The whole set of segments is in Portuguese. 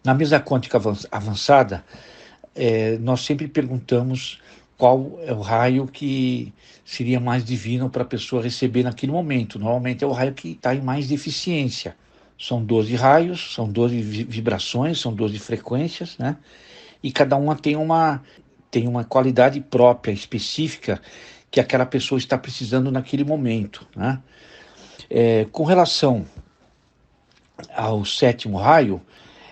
Na mesa quântica avançada, nós sempre perguntamos qual é o raio que seria mais divino para a pessoa receber naquele momento. Normalmente é o raio que está em mais deficiência. São 12 raios, são 12 vibrações, são 12 frequências, né? E cada uma tem uma qualidade própria, específica, que aquela pessoa está precisando naquele momento, né? Com relação ao sétimo raio,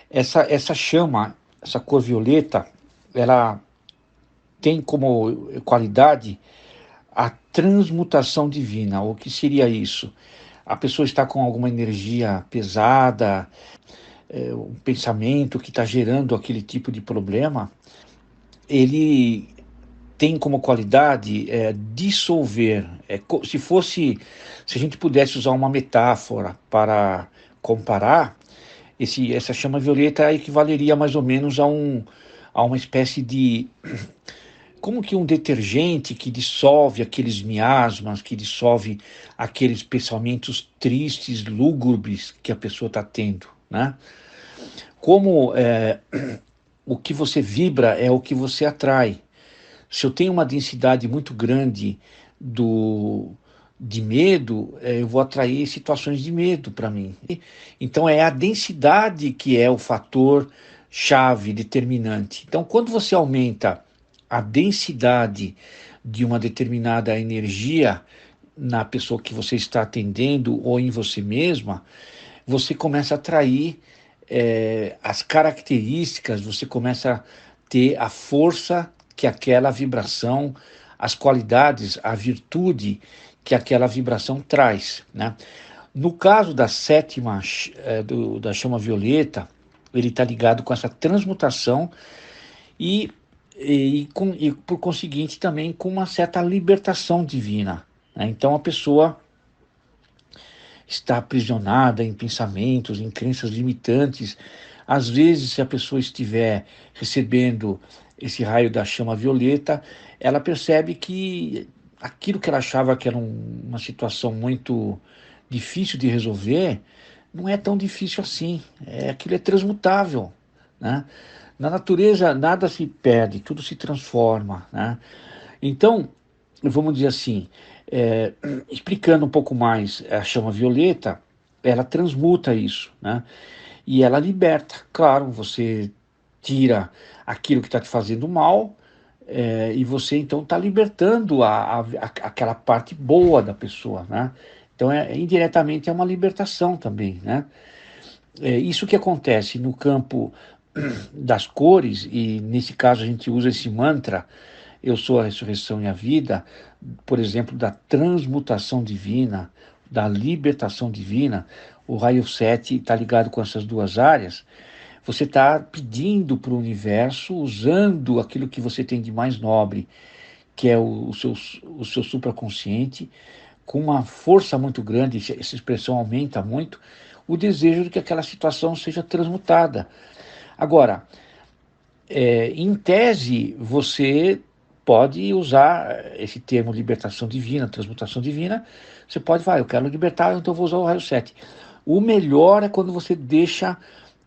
essa chama, essa cor violeta, ela tem como qualidade a transmutação divina. O que seria isso? A pessoa está com alguma energia pesada, um pensamento que está gerando aquele tipo de problema, ele tem como qualidade dissolver. Se a gente pudesse usar uma metáfora para comparar, essa chama violeta equivaleria mais ou menos a uma espécie de, como que um detergente que dissolve aqueles miasmas, que dissolve aqueles pensamentos tristes, lúgubres que a pessoa está tendo, né? Como o que você vibra é o que você atrai. Se eu tenho uma densidade muito grande de medo, eu vou atrair situações de medo para mim. Então é a densidade que é o fator chave, determinante. Então quando você aumenta a densidade de uma determinada energia na pessoa que você está atendendo ou em você mesma, você começa a atrair as características, você começa a ter a força que aquela vibração, as qualidades, a virtude que aquela vibração traz, né? No caso da sétima, da chama violeta, ele está ligado com essa transmutação e, e por conseguinte também com uma certa libertação divina, né? Então a pessoa está aprisionada em pensamentos, em crenças limitantes. Às vezes, se a pessoa estiver recebendo esse raio da chama violeta, ela percebe que aquilo que ela achava que era uma situação muito difícil de resolver, não é tão difícil assim. Aquilo é transmutável, né? Na natureza, nada se perde, tudo se transforma, né? Então, vamos dizer assim, é, explicando um pouco mais a chama violeta, ela transmuta isso, né? E ela liberta. Claro, você tira aquilo que está te fazendo mal, e você então está libertando aquela parte boa da pessoa, né? Então, indiretamente é uma libertação também, né? Isso que acontece no campo das cores, e nesse caso a gente usa esse mantra, eu sou a ressurreição e a vida, por exemplo, da transmutação divina, da libertação divina. O raio 7 está ligado com essas duas áreas. Você está pedindo para o universo, usando aquilo que você tem de mais nobre, que é o seu supraconsciente, com uma força muito grande, essa expressão aumenta muito, o desejo de que aquela situação seja transmutada. Agora, em tese, você pode usar esse termo libertação divina, transmutação divina. Você pode falar, eu quero libertar, então eu vou usar o raio 7. O melhor é quando você deixa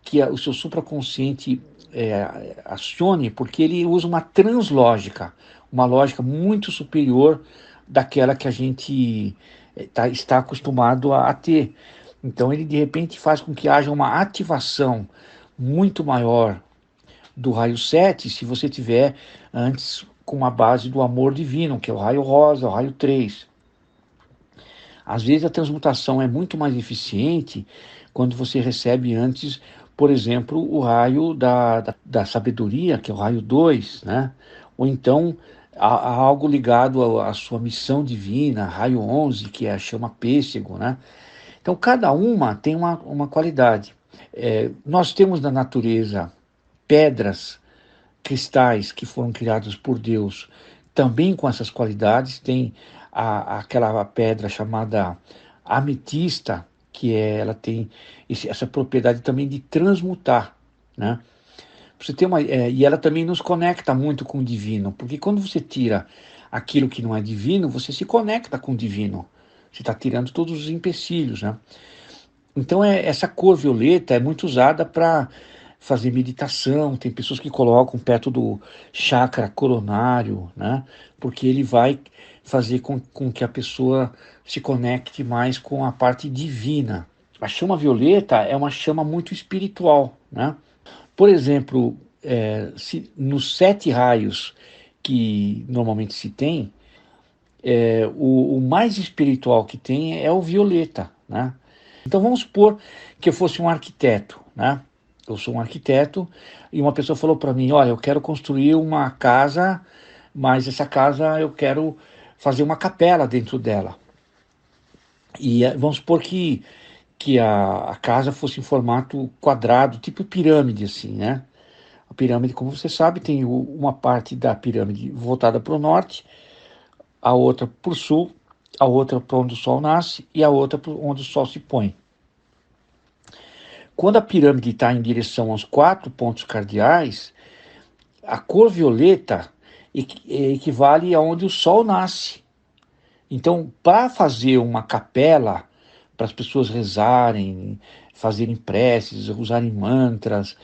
que o seu supraconsciente acione, porque ele usa uma translógica, uma lógica muito superior daquela que a gente está acostumado a ter. Então ele de repente faz com que haja uma ativação muito maior do raio 7, se você tiver antes com a base do amor divino, que é o raio rosa, o raio 3. Às vezes a transmutação é muito mais eficiente quando você recebe antes, por exemplo, o raio da sabedoria, que é o raio 2, né? Ou então há algo ligado à sua missão divina, raio 11, que é a chama pêssego, né? Então cada uma tem uma qualidade. Nós temos na natureza pedras, cristais que foram criados por Deus, também com essas qualidades. Tem aquela pedra chamada ametista, ela tem essa propriedade também de transmutar, né? Você tem e ela também nos conecta muito com o divino, porque quando você tira aquilo que não é divino, você se conecta com o divino. Você está tirando todos os empecilhos, né? Então essa cor violeta é muito usada para fazer meditação, tem pessoas que colocam perto do chakra coronário, né? Porque ele vai fazer com que a pessoa se conecte mais com a parte divina. A chama violeta é uma chama muito espiritual, né? Por exemplo, nos 7 raios que normalmente se tem, o mais espiritual que tem é o violeta, né? Então vamos supor que eu fosse um arquiteto, né? Eu sou um arquiteto e uma pessoa falou para mim, olha, eu quero construir uma casa, mas essa casa eu quero fazer uma capela dentro dela. E vamos supor que a casa fosse em formato quadrado, tipo pirâmide, assim, né? A pirâmide, como você sabe, tem uma parte da pirâmide voltada para o norte, a outra para o sul, a outra para onde o sol nasce e a outra para onde o sol se põe. Quando a pirâmide está em direção aos 4 pontos cardeais, a cor violeta equivale a onde o sol nasce. Então, para fazer uma capela, para as pessoas rezarem, fazerem preces, usarem mantras,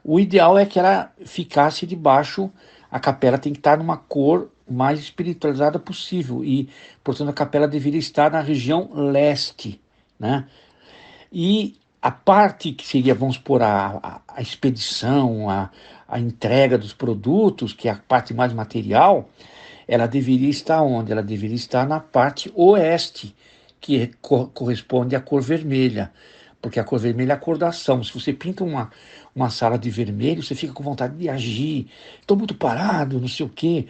o ideal é que ela ficasse debaixo, a capela tem que estar numa cor mais espiritualizada possível e, portanto, a capela deveria estar na região leste, né? E a parte que seria, vamos supor, a expedição, a entrega dos produtos, que é a parte mais material, ela deveria estar onde? Ela deveria estar na parte oeste, que corresponde à cor vermelha, porque a cor vermelha é a cor da ação. Se você pinta uma sala de vermelho, você fica com vontade de agir, estou muito parado, não sei o quê.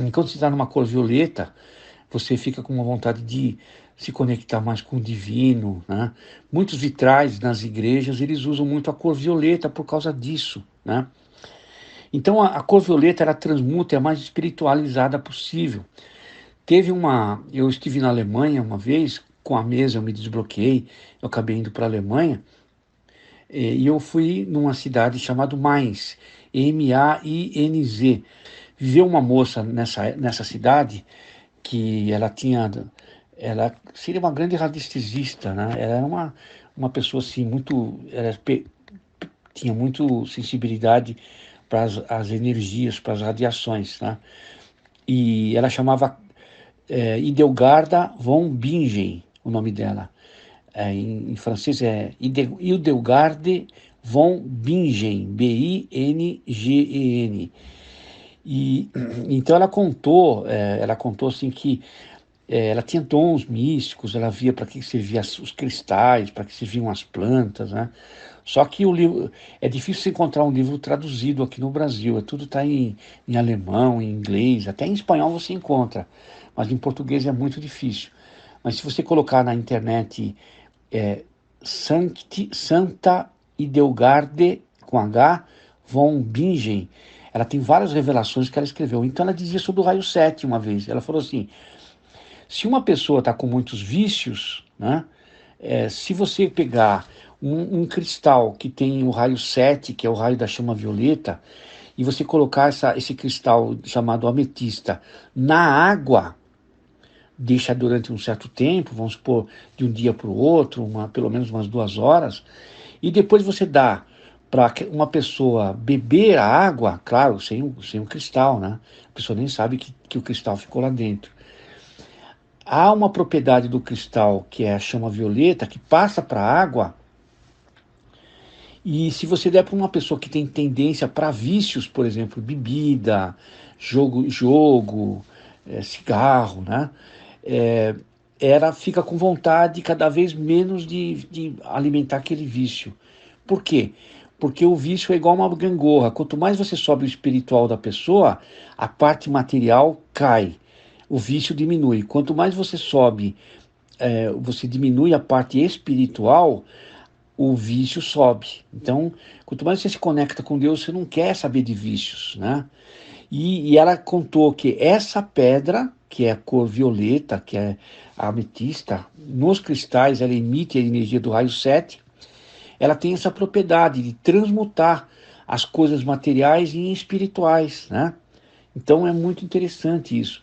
Enquanto você está numa cor violeta, você fica com uma vontade de se conectar mais com o divino, né? Muitos vitrais nas igrejas, eles usam muito a cor violeta por causa disso, né? Então a cor violeta, ela transmuta, é a mais espiritualizada possível. Eu estive na Alemanha uma vez, com a mesa eu me desbloqueei, eu acabei indo para a Alemanha, e eu fui numa cidade chamada Mainz, Mainz. Viveu uma moça nessa cidade que ela seria uma grande radiestesista, né? Ela era uma pessoa assim, tinha muito sensibilidade para as energias, para as radiações, né? E ela chamava Idelgarda von Bingen, o nome dela. Em francês é Idelgarde von Bingen, Bingen. E então ela contou assim que ela tinha dons místicos, ela via para que serviam os cristais, para que serviam as plantas, né? Só que o livro é difícil encontrar um livro traduzido aqui no Brasil. Tudo está em alemão, em inglês, até em espanhol você encontra, mas em português é muito difícil. Mas se você colocar na internet Santa Idelgarde com H von Bingen, ela tem várias revelações que ela escreveu. Então ela dizia sobre o raio 7 uma vez. Ela falou assim: se uma pessoa está com muitos vícios, né, se você pegar um cristal que tem o raio 7, que é o raio da chama violeta, e você colocar esse cristal chamado ametista na água, deixa durante um certo tempo, vamos supor, de um dia para o outro, pelo menos umas 2 horas, e depois você dá para uma pessoa beber a água, claro, sem o cristal, né? A pessoa nem sabe que o cristal ficou lá dentro. Há uma propriedade do cristal, que é a chama violeta, que passa para a água, e se você der para uma pessoa que tem tendência para vícios, por exemplo, bebida, cigarro, né? Ela fica com vontade cada vez menos de alimentar aquele vício. Por quê? Porque o vício é igual uma gangorra. Quanto mais você sobe o espiritual da pessoa, a parte material cai. O vício diminui. Quanto mais você sobe, você diminui a parte espiritual, o vício sobe. Então, quanto mais você se conecta com Deus, você não quer saber de vícios, né? E ela contou que essa pedra, que é a cor violeta, que é a ametista, nos cristais ela emite a energia do raio 7, ela tem essa propriedade de transmutar as coisas materiais em espirituais, né? Então é muito interessante isso.